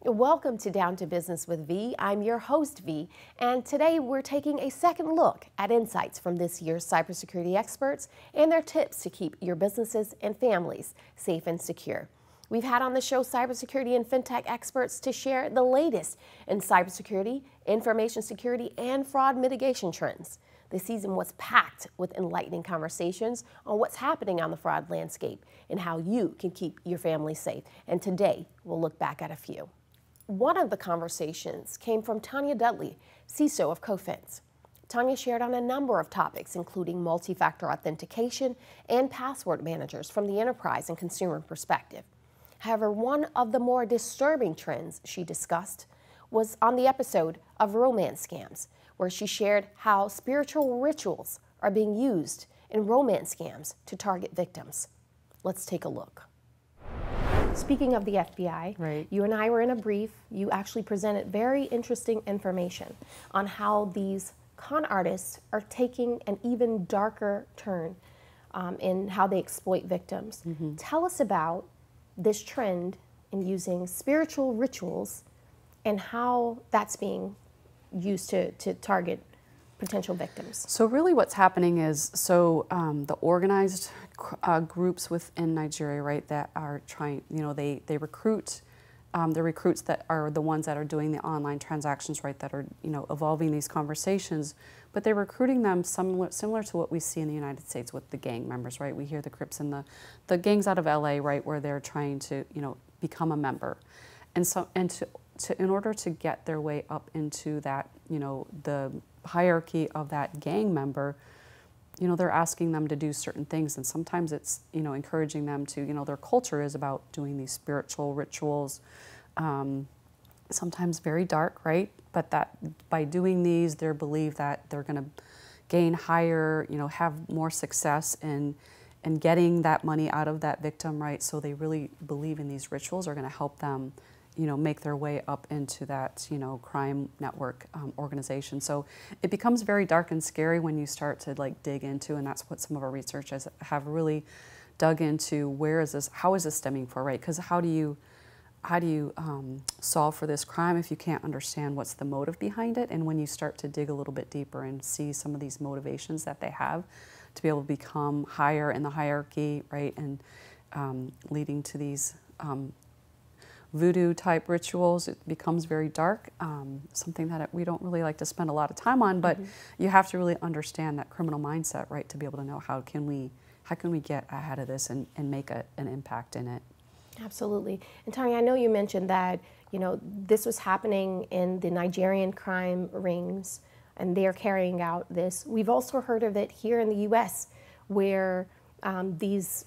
Welcome to Down to Business with V. I'm your host, V, and today we're taking a second look at insights from this year's cybersecurity experts and their tips to keep your businesses and families safe and secure. We've had on the show cybersecurity and fintech experts to share the latest in cybersecurity, information security, and fraud mitigation trends. This season was packed with enlightening conversations on what's happening on the fraud landscape and how you can keep your family safe. And today, we'll look back at a few. One of the conversations came from Tanya Dudley, CISO of Cofins. Tanya shared on a number of topics, including multi-factor authentication and password managers from the enterprise and consumer perspective. However, one of the more disturbing trends she discussed was on the episode of romance scams, where she shared how spiritual rituals are being used in romance scams to target victims. Let's take a look. Speaking of the FBI, right. You and I were in a brief. You actually presented very interesting information on how these con artists are taking an even darker turn in how they exploit victims. Mm-hmm. Tell us about this trend in using spiritual rituals and how that's being used to target potential victims. So really what's happening is, the organized groups within Nigeria, right, that are trying, they recruit, the recruits that are the ones that are doing the online transactions, right, that are, evolving these conversations, but they're recruiting them similar to what we see in the United States with the gang members, right? We hear the Crips and the gangs out of LA, right, where they're trying to, become a member. And so, in order to get their way up into that, the hierarchy of that gang member, they're asking them to do certain things, and sometimes it's, encouraging them to, their culture is about doing these spiritual rituals, sometimes very dark, right? But that by doing these, they believe that they're going to gain higher, have more success in getting that money out of that victim, right? So they really believe in these rituals are going to help them, make their way up into that, crime network organization. So it becomes very dark and scary when you start to dig into, and that's what some of our researchers have really dug into. How is this stemming for, right? Because how do you solve for this crime if you can't understand what's the motive behind it? And when you start to dig a little bit deeper and see some of these motivations that they have to be able to become higher in the hierarchy, right, and leading to these voodoo type rituals, it becomes very dark, something that we don't really like to spend a lot of time on, but you have to really understand that criminal mindset, right, to be able to know how can we get ahead of this and make an impact in it. Absolutely. And Tanya, I know you mentioned that, this was happening in the Nigerian crime rings and they're carrying out this. We've also heard of it here in the US where these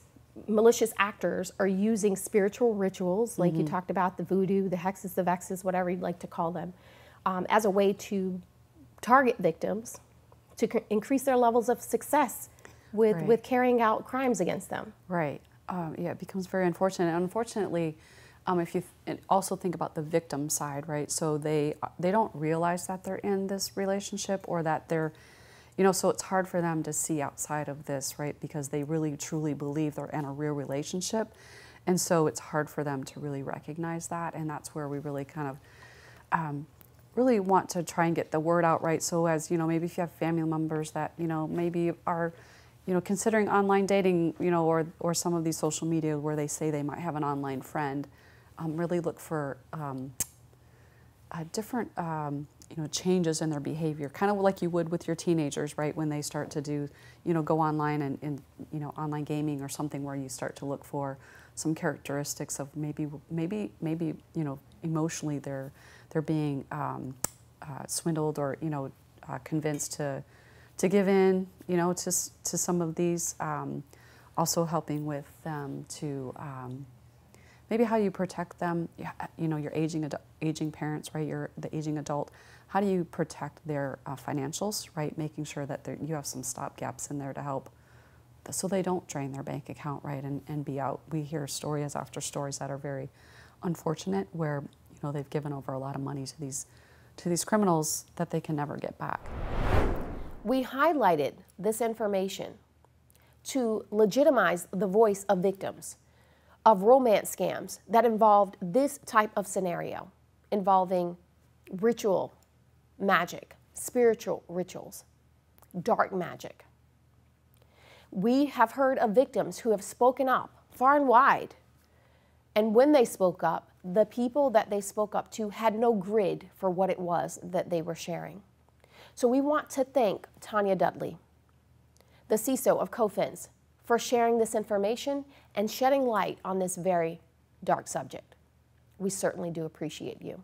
malicious actors are using spiritual rituals, like you talked about, the voodoo, the hexes, the vexes, whatever you'd like to call them, as a way to target victims, to increase their levels of success with carrying out crimes against them. Right. Yeah, it becomes very unfortunate. And unfortunately, if you also think about the victim side, right? So they don't realize that they're in this relationship or that they're, so it's hard for them to see outside of this, right? Because they really truly believe they're in a real relationship. And so it's hard for them to really recognize that. And that's where we really kind of really want to try and get the word out, right? So as, maybe if you have family members that, maybe are, considering online dating, or some of these social media where they say they might have an online friend, really look for different changes in their behavior, kind of like you would with your teenagers, right? When they start to do, go online and online gaming or something where you start to look for some characteristics of maybe emotionally they're being swindled or convinced to give in, to some of these. Also helping with them to maybe how you protect them, your aging parents, right? The aging adult. How do you protect their financials, right? Making sure that you have some stopgaps in there to help, so they don't drain their bank account, right? And be out. We hear stories after stories that are very unfortunate, where they've given over a lot of money to these criminals that they can never get back. We highlighted this information to legitimize the voice of victims of romance scams that involved this type of scenario. involving ritual magic, spiritual rituals, dark magic. We have heard of victims who have spoken up far and wide. And when they spoke up, the people that they spoke up to had no grid for what it was that they were sharing. So we want to thank Tanya Dudley, the CISO of CoFins, for sharing this information and shedding light on this very dark subject. We certainly do appreciate you.